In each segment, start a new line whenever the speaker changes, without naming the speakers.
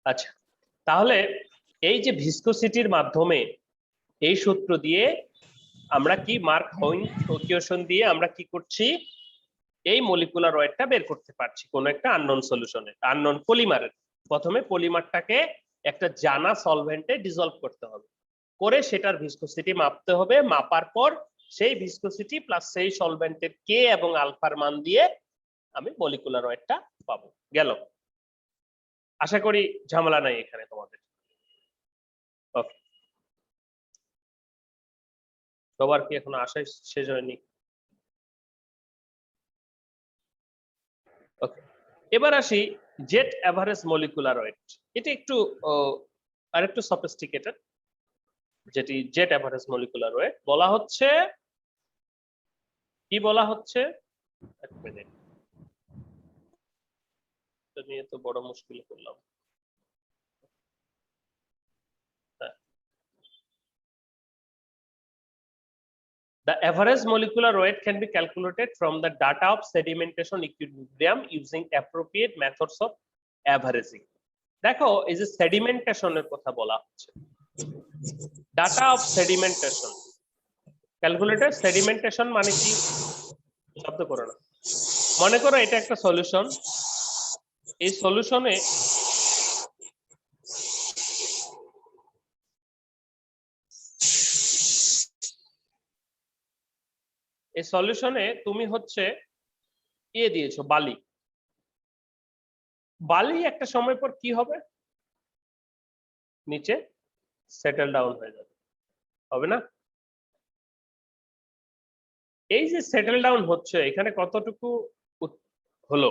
আচ্ছা, তাহলে এই যে ভিসকোসিটির মাধ্যমে এই সূত্র দিয়ে আমরা কি মার্ক হোইন ইকুয়েশন দিয়ে আমরা কি করছি, এই মলিকুলার ওয়েটটা বের করতে পারছি কোন একটা আননোন সলিউশনের, আননোন পলিমারের। প্রথমে পলিমারটাকে একটা জানা সলভেন্টে ডিসলভ করতে হবে, করে সেটার ভিসকোসিটি মাপতে হবে, মাপার পর সেই ভিসকোসিটি প্লাস সেই সলভেন্টের কে এবং আলফার মান দিয়ে আমি মলিকুলার ওয়েটটা পাবো। গেল? আশা করি ঝামেলা নাই এখানে তোমাদের। ওকে, সবার কি এখনো আসা শেষ হয়নি? ওকে, এবার আসি জেট এভারেজ মলিকুলার ওয়েট। এটা একটু আরেকটু সফিস্টিকেটেড। যেটি জেট এভারেজ মলিকুলার ওয়েট বলা হচ্ছে, কি বলা হচ্ছে, এক মিনিট, এটা নিয়ে তো বড় মুশকিল করলাম। The average molecular weight can be calculated from the data of sedimentation equilibrium using appropriate methods of averaging. দেখো, এই যে সেডিমেন্টেশনের কথা বলা হচ্ছে, data of sedimentation calculated. Sedimentation মানে কি? শব্দ করো না। মনে করো এটা একটা সলিউশন, এই সলিউশনে তুমি হচ্ছে দিয়েছো বালি। বালি একটা সময় পর কি হবে? নিচে সেটেল ডাউন হয়ে যাবে, হবে না? এই যে সেটেল ডাউন হচ্ছে, এখানে কতটুকু হলো,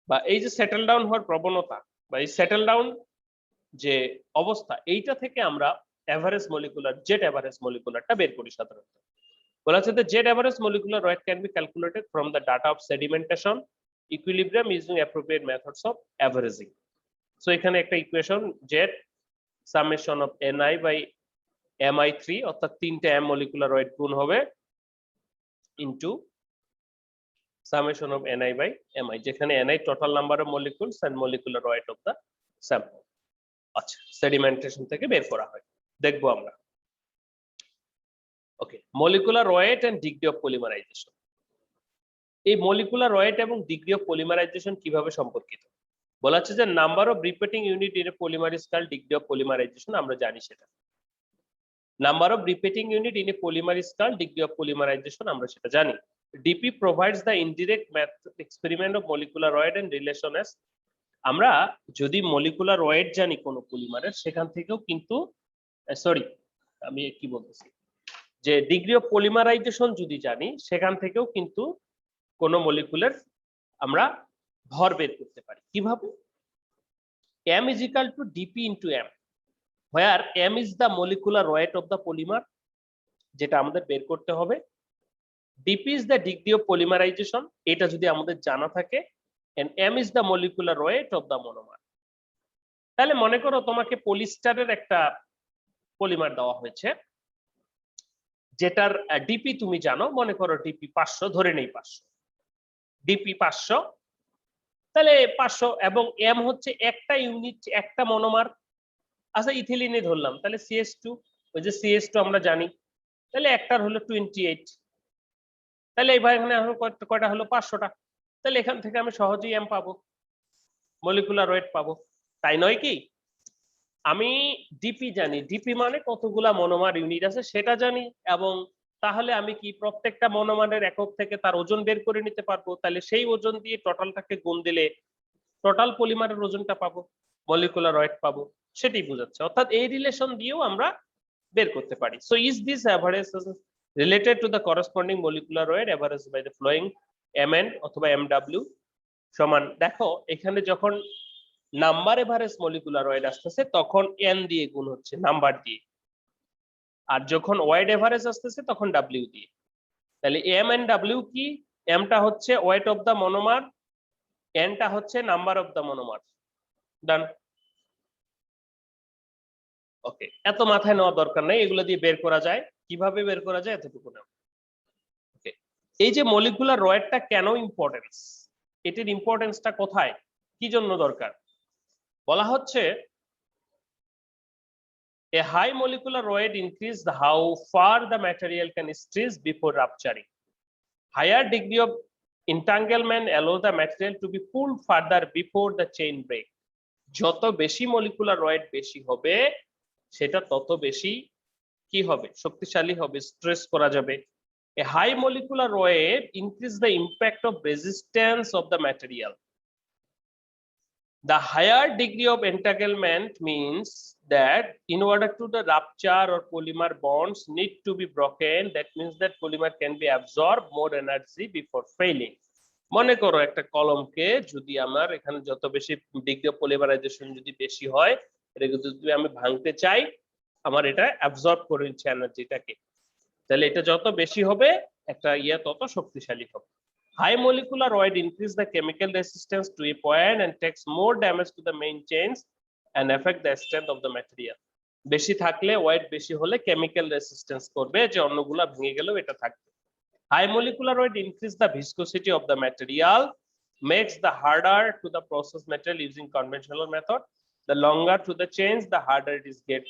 বা এই যে সেটেল ডাউন হওয়ার প্রবণতা বা এই সেটেল ডাউন যে অবস্থা, এইটা থেকে আমরা এভারেজ মলিকুলার, জেট এভারেজ মলিকুলারটা বের করি সাধারণত। বলা হচ্ছে যে Z average molecular weight can be calculated from the data of sedimentation equilibrium using appropriate methods of averaging. So এখানে একটা equation, Z summation of ni by mi3, অর্থাৎ তিনটে m মলিকুলার ওয়েট গুণ হবে into summation of ni by mi, যেখানে ni total number of molecules and molecular weight of the sample. আচ্ছা, sedimentation থেকে বের করা হয়, দেখবো আমরা। Okay, molecular weight and degree of polymerisation. এই মলিকুলার ওয়েট এবং ডিগ্রি অফ পলিমারাইজেশন কিভাবে সম্পর্কিত? বলা হচ্ছে যে number of repeating unit in a polymer is called degree of polymerisation. আমরা জানি সেটা। Number of repeating unit in a polymer is called degree of polymerisation, আমরা সেটা জানি। DP provides the indirect method experiment of molecular weight and relation as, আমরা যদি molecular weight জানি কোন পলিমারের, সেখান থেকেও কিন্তু সরি আমি কি বলতেছি, যে ডিগ্রি অফ পলিমারাইজেশন যদি জানি, সেখান থেকেও কিন্তু কোন মলিকুলের আমরা ভর বের করতে পারি। কিভাবে? m is equal to dp into m, where m is the molecular weight of the polymer, যেটা আমাদের বের করতে হবে। dp is the degree of polymerization, এটা যদি আমাদের জানা থাকে, and m is the molecular weight of the monomer। তাহলে মনে করো তোমাকে পলিস্টারের একটা পলিমার দেওয়া হয়েছে, যেটার ডিপি তুমি জানো, মনে করো ডিপি 500, ধরে নেই 500, ডিপি 500। তাহলে 500 এবং এম হচ্ছে একটা ইউনিট, একটা মনোমার। আচ্ছা, ইথিলিনে ধরলাম, তাহলে CH2, ওই যে CH2 আমরা জানি, তাহলে একটার হলো 28। তাহলে এইবার এখানে কয়টা হলো? 500টা। তাহলে এখান থেকে আমি সহজেই এম পাবো, মলিকুলার ওয়েট পাবো, তাই নয় কি? আমি ডিপি জানি, ডিপি মানে কতগুলা মনোমার ইউনিট আছে সেটা জানি, এবং তাহলে আমি কি প্রত্যেকটা মনোমারের একক থেকে তার ওজন বের করে নিতে পারবো। তাহলে সেই ওজন দিয়ে টোটালটাকে গুণ দিলে টোটাল পলিমারের ওজনটা পাবো, মলিকুলার ওয়েট পাবো, সেটাই বোঝাচ্ছে। অর্থাৎ এই রিলেশন দিয়েও আমরা বের করতে পারি। So is this average related to the corresponding molecular weight average by the following mn অথবা mw সমান, দেখো এখানে যখন নাম্বার এভারেজ মলিকুলার ওয়েট আসতেছে তখন n দিয়ে গুণ হচ্ছে, নাম্বার দিয়ে, আর যখন ওয়েট এভারেজ আসতেছে তখন w দিয়ে। তাহলে m and w কি? m টা হচ্ছে weight of the monomer, n টা হচ্ছে number of the monomer. Done? Okay, এত মাথায় নেওয়া দরকার নেই, এগুলো দিয়ে বের করা যায়। কিভাবে বের করা যায় এতটুকু না। ওকে, এই যে মলিকুলার ওয়েটটা কেন ইম্পর্টেন্স, এটির ইম্পর্টেন্সটা কোথায়, কি জন্য দরকার? বলা হচ্ছে a high molecular weight increases how far the material can stretch before rupturing. Higher degree of entanglement allows the material to be pulled further before the chain break. যত বেশি molecular weight বেশি হবে সেটা তত বেশি কি হবে, শক্তিশালী হবে, স্ট্রেস করা যাবে। A high molecular weight increases the impact of resistance of the material. The higher degree of entanglement means that in order to the rupture or polymer bonds need to be broken, that means that polymer can be absorb more energy before failing. মনে করো একটা কলমকে যদি আমার এখানে যত বেশি degree of polymerisation যদি বেশি হয়, এটাকে যদি আমি ভাঙতে চাই, আমার এটা অ্যাবজর্ব করে নিচ্ছে এনার্জিটাকে, তাহলে এটা যত বেশি হবে একটা তত শক্তিশালী হবে। High molecular weight increase the chemical resistance to a point and takes more damage to the main chains and affect the strength of the material. বেশি থাকলে ওয়েট বেশি হলে কেমিক্যাল রেসিস্টেন্স করবে, যে অন্যগুলা ভেঙে গেলেও এটা থাকবে। High molecular weight increase the viscosity of the material, makes the harder to the process material using conventional method. The longer to the chains, the harder it is get,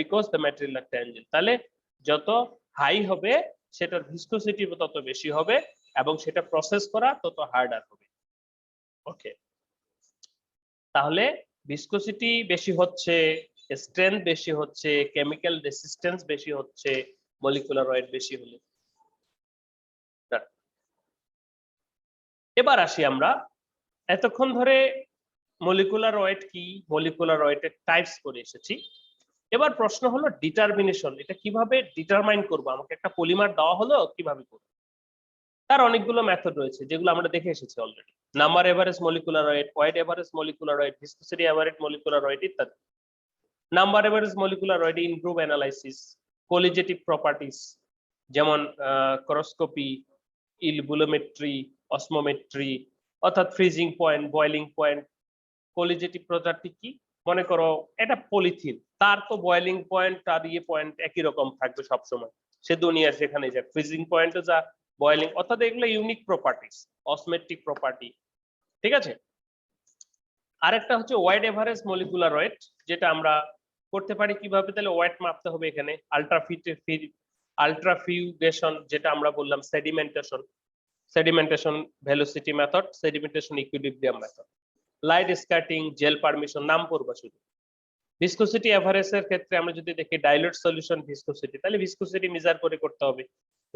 because the material are tangible. তাহলে যত high হবে সেটার viscosity তত বেশি হবে এবং সেটা process করা তত হার্ডার হবে। ওকে, তাহলে ভিসকোসিটি বেশি হচ্ছে, স্ট্রেংথ বেশি হচ্ছে, কেমিক্যাল রেসিস্টেন্স বেশি হচ্ছে মলিকুলার ওয়েট বেশি হলে। এবার আসি আমরা এতক্ষণ ধরে মলিকুলার ওয়েট কি, মলিকুলার ওয়েটের টাইপস করে এসেছি। এবার প্রশ্ন হলো ডিটারমিনেশন, এটা কিভাবে ডিটারমাইন করব, আমাকে একটা পলিমার দেওয়া হলো কিভাবে করব। তার অনেকগুলো মেথড রয়েছে যেগুলো আমরা দেখে এসেছি already. Number average molecular weight, weight average molecular weight, viscosity average molecular weight ইত্যাদি। Number average molecular weight in group analysis, colligative properties যেমন করোস্কোপি, ইলবুলোমেট্রি, অসমোমেট্রি, অর্থাৎ freezing point, boiling point. Colligative property কি, মনে করো এটা polythene, তার তো boiling point আর point একই রকম থাকবে সবসময়, সে দুনিয়ার সেখানে যা ফ্রিজিং পয়েন্টে যা বয়েলিং, অর্থাৎ এগুলো ইউনিক প্রপার্টিস, অসমেট্রিক প্রপার্টি। ঠিক আছে, আরেকটা হচ্ছে ওয়েট এভারেজ মলিকুলার ওয়েট, যেটা আমরা করতে পারি কিভাবে, তাহলে ওয়েট মাপতে হবে এখানে আলট্রাফিউগেশন, যেটা আমরা বললাম sedimentation velocity method, sedimentation equilibrium method, light scattering, gel permeation, নাম পড়বা শুধু। ভিসকোসিটি এভারেজ এর ক্ষেত্রে আমরা যদি দেখি ডাইলুট সলিউশন ভিসকোসিটি, তাহলে ভিসকোসিটি মেজার করে করতে হবে,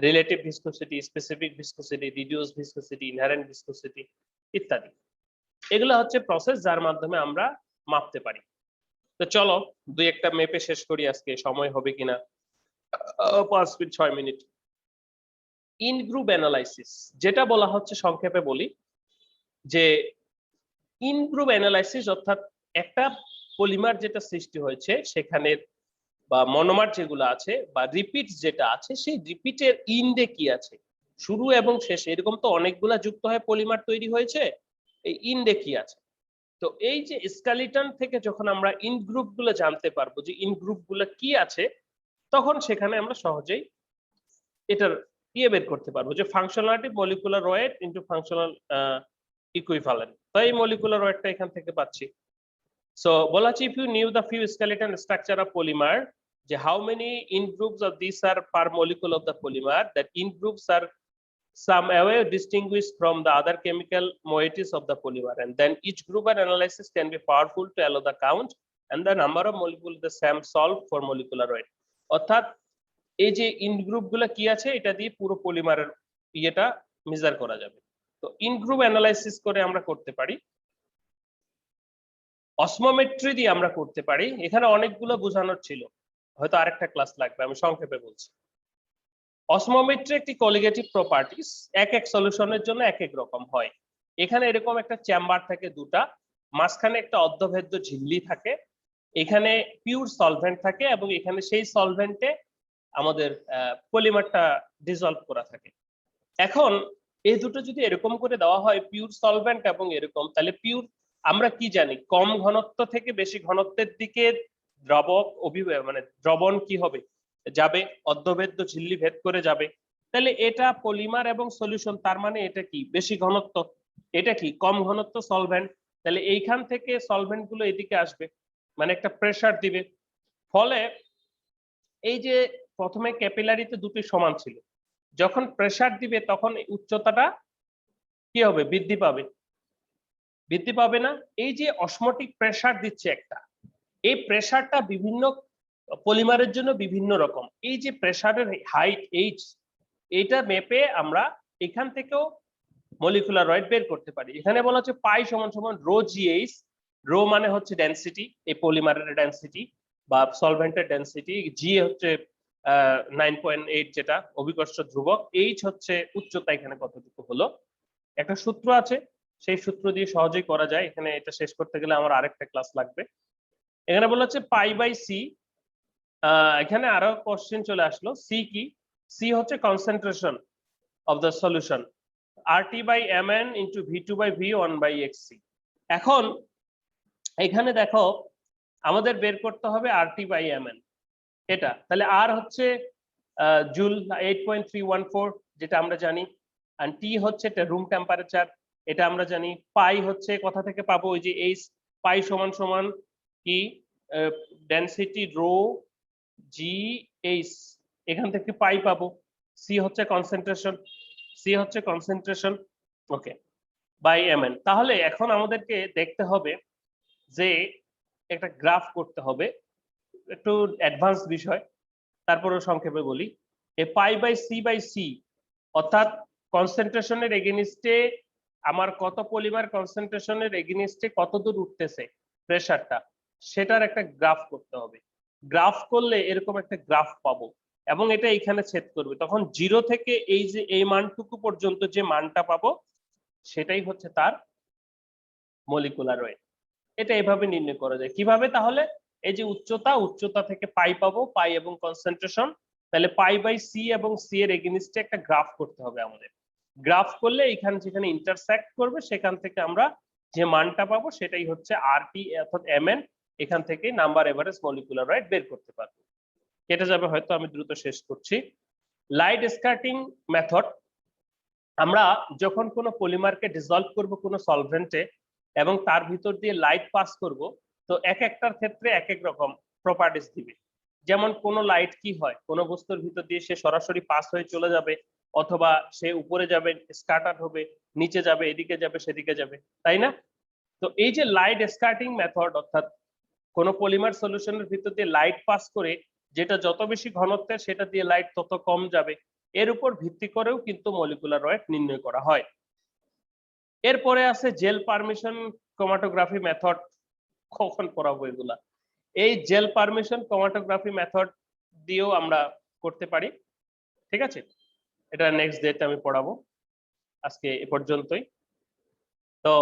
relative viscosity, specific viscosity, reduce viscosity, inherent viscosity ইত্যাদি। এগুলো হচ্ছে প্রসেস যার মাধ্যমে আমরা মাপতে পারি। তো চলো দুই একটা মেপে শেষ করি আজকে, সময় হবে কিনা, 5 minute 6 minute. In group analysis যেটা বলা হচ্ছে, সংক্ষেপে বলি যে ইন গ্রুপ অ্যানালাইসিস অর্থাৎ একটা পলিমার যেটা সৃষ্টি হয়েছে সেখানে বা মনোমার যেগুলো আছে বা রিপিট যেটা আছে, সেই রিপিটের ইন্ডে কি আছে, শুরু এবং শেষে এরকম তো অনেকগুলা যুক্ত হয়ে পলিমার তৈরি হয়েছে, এই ইন্ডে কি আছে। তো এই যে স্কেলিটন থেকে যখন আমরা ইন গ্রুপ গুলো জানতে পারবো যে ইন গ্রুপ গুলো কি আছে, তখন সেখানে আমরা সহজেই এটার বের করতে পারবো যে functionality molecular weight into functional equivalent. তো এই মলিকুলার ওয়েটটা এখান থেকে পাচ্ছি। সো বলা আছে if you knew the few skeleton structure of polymer, যে how many in groups of these are per molecule of the polymer, that in groups are some way distinguished from the other chemical moieties of the polymer, and then each group and analysis can be powerful to allow the count and the number of molecules the SAM solve for molecular weight। অর্থাৎ এই যে in group গুলো কি আছে এটা দিয়ে পুরো পলিমারের ইয়েটা মেজার করা যাবে। তো ইন গ্রুপ অ্যানালাইসিস করে আমরা করতে পারি, অসমোমেট্রি দিয়ে আমরা করতে পারি। এখানে অনেকগুলো বোঝানোর ছিল, হয়তো আরেকটা ক্লাস লাগবে, আমি সংক্ষেপে বলছি। অসমোমেট্রি একটি কোলিগেটিভ প্রপার্টিস, এক এক সলিউশনের জন্য এক এক রকম হয়। এখানে এরকম একটা চেম্বার থাকে দুটা, মাঝখানে একটা অর্ধভেদ্য ঝিল্লি থাকে, এখানে পিওর সলভেন্ট থাকে এবং এখানে সেই সলভেন্টে আমাদের পলিমারটা ডিসলভ করা থাকে। এখন এই দুটো যদি এরকম করে দেওয়া হয় পিওর সলভেন্ট এবং এরকম, তাহলে পিওর আমরা কি জানি, কম ঘনত্ব থেকে বেশি ঘনত্বের দিকে দ্রবক মানে দ্রবণ কি হবে, যাবে, অর্ধভেদ্য ঝিল্লি ভেদ করে যাবে। তাহলে এটা পলিমার এবং সলিউশন, তার মানে এটা কি বেশি ঘনত্ব, এটা কি কম ঘনত্ব সলভেন্ট। তাহলে এইখান থেকে সলভেন্ট গুলো এদিকে আসবে, মানে একটা প্রেসার দিবে। ফলে এই যে প্রথমে ক্যাপিলারিতে দুটি সমান ছিল, যখন প্রেসার দিবে তখন উচ্চতাটা কি হবে, বৃদ্ধি পাবে, বৃদ্ধি পাবে না? এই যে অসমোটিক প্রেসার দিচ্ছে একটা, এই প্রেসারটা বিভিন্ন পলিমারের জন্য বিভিন্ন রকম। এই যে প্রেসারের হাইট এইচ, এইটা মেপে আমরা এখান থেকেও মলিকুলার ওয়েট বের করতে পারি। এখানে বলা হচ্ছে পাই সমান সমান রো জিএইচ। রো মানে হচ্ছে ডেনসিটি, এই পলিমারের ডেনসিটি বা সলভেন্টের ডেনসিটি। জি হচ্ছে 9.8 যেটা অভিকর্ষ ধ্রুবক। এইচ হচ্ছে উচ্চতা এখানে কতটুকু হলো। একটা সূত্র আছে, সেই সূত্র দিয়ে সহজেই করা যায়। এখানে এটা শেষ করতে গেলে আমার আরেকটা ক্লাস লাগবে। এখানে বলা হচ্ছে পাই বাই সি। এখানে আরো কোশ্চেন চলে আসলো। সি কি? সি হচ্ছে concentration of the solution, RT by Mn into V2 by V1 by XC। এখন এখানে দেখো আমাদের বের করতে হবে RT by Mn, এটা তাহলে R হচ্ছে জুল 8.314 যেটা আমরা জানি, আর T হচ্ছে রুম টেম্পারেচার, এটা আমরা জানি। পাই হচ্ছে কথা থেকে পাবো ওই যে H, পাই সমান সমান কি ডেনসিটি রো জি এইচ, এখান থেকে পাই পাবো। সি হচ্ছে কনসেন্ট্রেশন, সি হচ্ছে কনসেন্ট্রেশন, ওকে, বাই Mn। তাহলে এখন আমাদেরকে দেখতে হবে যে একটা গ্রাফ করতে হবে, একটু অ্যাডভান্স বিষয়, তারপরেও সংক্ষেপে বলি। এ পাই বাই সি অর্থাৎ কনসেন্ট্রেশনের এগেনিস্টে আমার কত পলিমার কনসেন্ট্রেশনের এগেনিস্টে কত দূর উঠতেছে প্রেসারটা, সেটার একটা গ্রাফ করতে হবে। গ্রাফ করলে এরকম একটা গ্রাফ পাবো এবং এটা এখানে ছেদ করবে, তখন 0 থেকে এই যে এই মানটুকু পর্যন্ত যে মানটা পাবো সেটাই হচ্ছে তার মলিকুলার ওয়েট। এটা এভাবে নির্ণয় করা যায়। কিভাবে? তাহলে এই যে উচ্চতা থেকে পাই পাবো, পাই এবং কনসেন্ট্রেশন, তাহলে পাই বাই সি এবং সি এর এগেনিস্টে একটা গ্রাফ করতে হবে আমাদের। গ্রাফ করলে এখানে যেখানে ইন্টারসেক্ট করবে সেখান থেকে আমরা যে মানটা পাবো সেটাই হচ্ছে RT অর্থাৎ Mn। এখান থেকে নাম্বার এভারেজ মলিকুলার ওয়েট বের করতে পারবো। কেটে যাবে হয়তো, আমি দ্রুত শেষ করছি। লাইট স্ক্যাটারিং মেথড, আমরা যখন কোনো পলিমারকে ডিসলভ করব কোনো সলভেন্টে এবং তার ভিতর দিয়ে লাইট পাস করব, তো এক একটার ক্ষেত্রে এক এক রকম প্রপার্টিস দিবে। যেমন কোন লাইট কি হয়, কোন বস্তুর ভিতর দিয়ে সে সরাসরি পাস হয়ে চলে যাবে, অথবা সে উপরে যাবে স্ক্যাটার হবে, নিচে যাবে, এদিকে যাবে, সেদিকে যাবে, তাই না? তো এই যে লাইট স্ক্যাটারিং মেথড, অর্থাৎ কোন পলিমার সলিউশনের ভিতর দিয়ে লাইট পাস করে, যেটা যত বেশি ঘনত্বের সেটা দিয়ে লাইট তত কম যাবে, এর উপর ভিত্তি করেও কিন্তু মলিকুলার ওয়েট নির্ণয় করা হয়। এরপরে আছে জেল পারমিশন ক্রোমাটোগ্রাফি মেথড। কখন পড়াবো এগুলা? এই জেল পারমিশন ক্রোমাটোগ্রাফি মেথড দিয়েও আমরা করতে পারি, ঠিক আছে? এটা নেক্সট ডেট আমি পড়াবো, আজকে এ পর্যন্তই। তো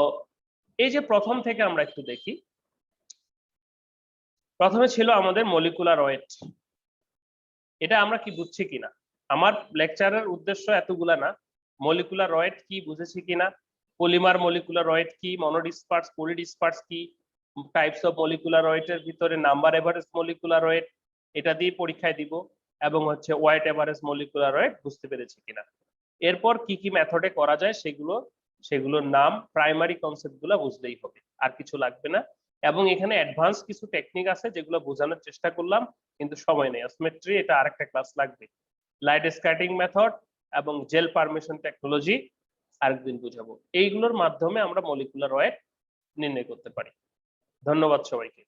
এই যে প্রথম থেকে আমরা একটু দেখি, প্রথমে ছিল আমাদের মলিকুলার ওয়েট। এটা আমরা কি বুঝছি কিনা, আমার লেকচারের উদ্দেশ্য এতগুলা না, মলিকুলার ওয়েট কি বুঝেছি কিনা, পলিমার মলিকুলার ওয়েট কি, মনোডিসপার্স পলিডিসপার্স কি, টাইপস অফ মলিকুলার ওয়েটের ভিতরে নাম্বার এভারেজ মলিকুলার ওয়েট, এটা দিয়ে পরীক্ষায় দিব, এবং হচ্ছে ওয়েট এভারেজ মলিকুলার ওয়েট বুঝতে পেরেছি কিনা। এরপর কি কি মেথডে করা যায় সেগুলোর নাম, প্রাইমারি কনসেপ্ট গুলো বুঝলেই হবে, আর কিছু লাগবে না। এবং এখানে অ্যাডভান্স কিছু টেকনিক আছে যেগুলো বোঝানোর চেষ্টা করলাম, কিন্তু সময় নেই, অসমেট্রি এটা আরেকটা ক্লাস লাগবে। লাইট স্ক্যাটারিং মেথড এবং জেল পারমিশন টেকনোলজি আরেকদিন বুঝাবো। এইগুলোর মাধ্যমে আমরা মলিকুলার ওয়েট নির্ণয় করতে পারি। ধন্যবাদ সবাইকে।